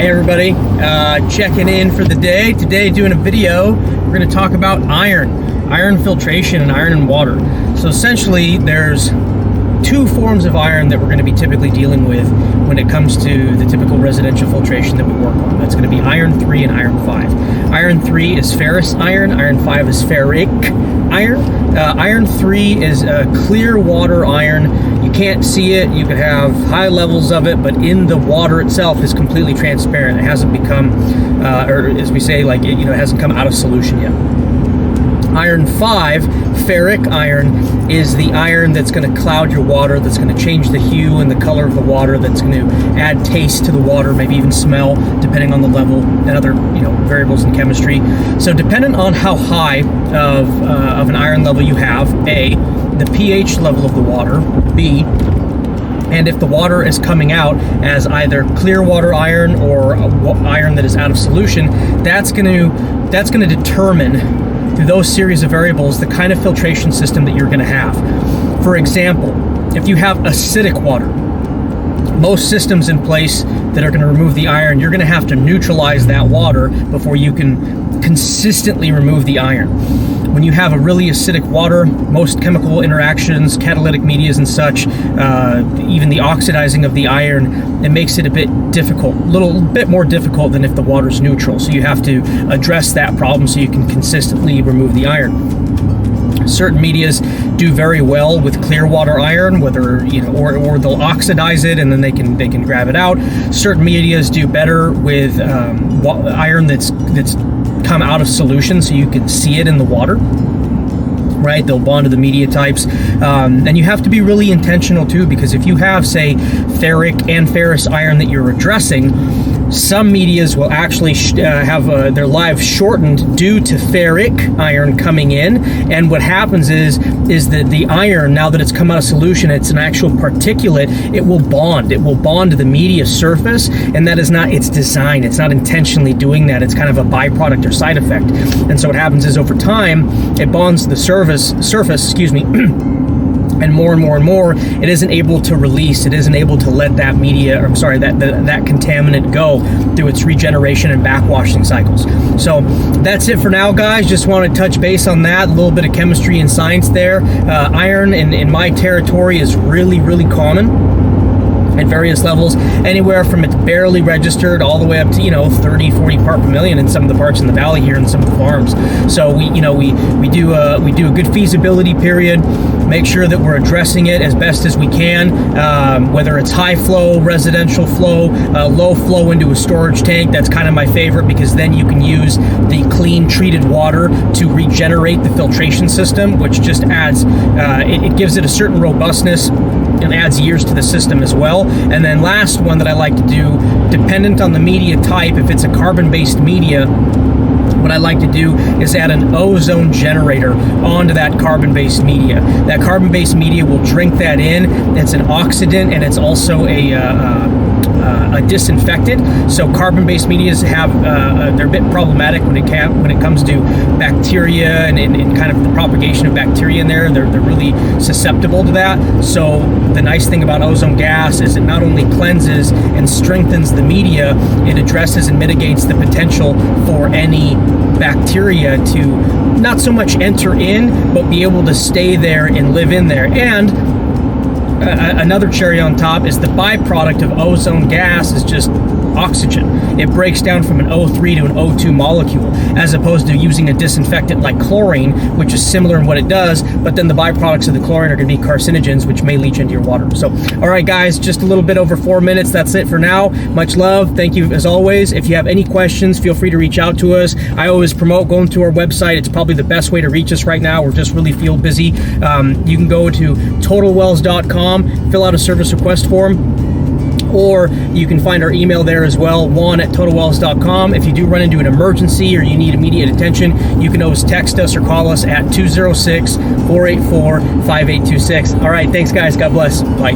Hey everybody, checking in for the day. Today doing a video, we're going to talk about iron filtration and iron in water. So essentially there's two forms of iron that we're going to be typically dealing with when it comes to the typical residential filtration that we work on. That's going to be iron 3 and iron 5. Iron 3 is ferrous iron, iron 5 is ferric iron. Iron 3 is a clear water iron. You can't see it, you can have high levels of it, but in the water itself is completely transparent. It hasn't become, or as we say, like it hasn't come out of solution yet. Iron 5, ferric iron, is the iron that's going to cloud your water, that's going to change the hue and the color of the water, that's going to add taste to the water, maybe even smell, depending on the level and other variables in chemistry. So dependent on how high of an iron level you have, A, the pH level of the water, B, and if the water is coming out as either clear water iron or iron that is out of solution, that's going to determine through those series of variables the kind of filtration system that you're going to have. For example, if you have acidic water, most systems in place that are going to remove the iron, you're going to have to neutralize that water before you can consistently remove the iron. When you have a really acidic water, most chemical interactions, catalytic medias and such, even the oxidizing of the iron, it makes it a bit difficult, a little bit more difficult than if the water's neutral. So you have to address that problem so you can consistently remove the iron. Certain medias do very well with clear water iron, whether or they'll oxidize it and then they can grab it out. Certain medias do better with iron that's come out of solution, so you can see it in the water. Right, they'll bond to the media types, and you have to be really intentional too, because if you have, say, ferric and ferrous iron that you're addressing, some medias will actually have their lives shortened due to ferric iron coming in, and what happens is that the iron, now that it's come out of solution, it's an actual particulate, it will bond to the media surface, and that is not its design. It's not intentionally doing that. It's kind of a byproduct or side effect. And so what happens is over time it bonds to the surface, and more, it isn't able to release, it isn't able to let that media, or sorry, that contaminant go through its regeneration and backwashing cycles. So that's it for now, guys. Just want to touch base on that, a little bit of chemistry and science there. Iron in my territory is really, really common at various levels, anywhere from it's barely registered all the way up to 30, 40 part per million in some of the parts in the valley here and some of the farms. So we do a good feasibility period, make sure that we're addressing it as best as we can, whether it's high flow, residential flow, low flow into a storage tank. That's kind of my favorite, because then you can use the clean treated water to regenerate the filtration system, which just adds, it gives it a certain robustness and adds years to the system as well. And then last one that I like to do, dependent on the media type, if it's a carbon-based media, what I like to do is add an ozone generator onto that carbon-based media. That carbon-based media will drink that in. It's an oxidant, and it's also a disinfectant. So carbon-based medias have they're a bit problematic when it comes to bacteria and kind of the propagation of bacteria in there. They're really susceptible to that. So the nice thing about ozone gas is it not only cleanses and strengthens the media, it addresses and mitigates the potential for any bacteria to not so much enter in, but be able to stay there and live in there. And another cherry on top is the byproduct of ozone gas is just oxygen. It breaks down from an O3 to an O2 molecule, as opposed to using a disinfectant like chlorine, which is similar in what it does, but then the byproducts of the chlorine are going to be carcinogens, which may leach into your water. So, all right, guys, just a little bit over 4 minutes. That's it for now. Much love. Thank you, as always. If you have any questions, feel free to reach out to us. I always promote going to our website. It's probably the best way to reach us right now. We're just really feel busy. You can go to totalwells.com, fill out a service request form, or you can find our email there as well, juan@totalwells.com. If you do run into an emergency or you need immediate attention, you can always text us or call us at 206-484-5826. All right, thanks, guys. God bless. Bye.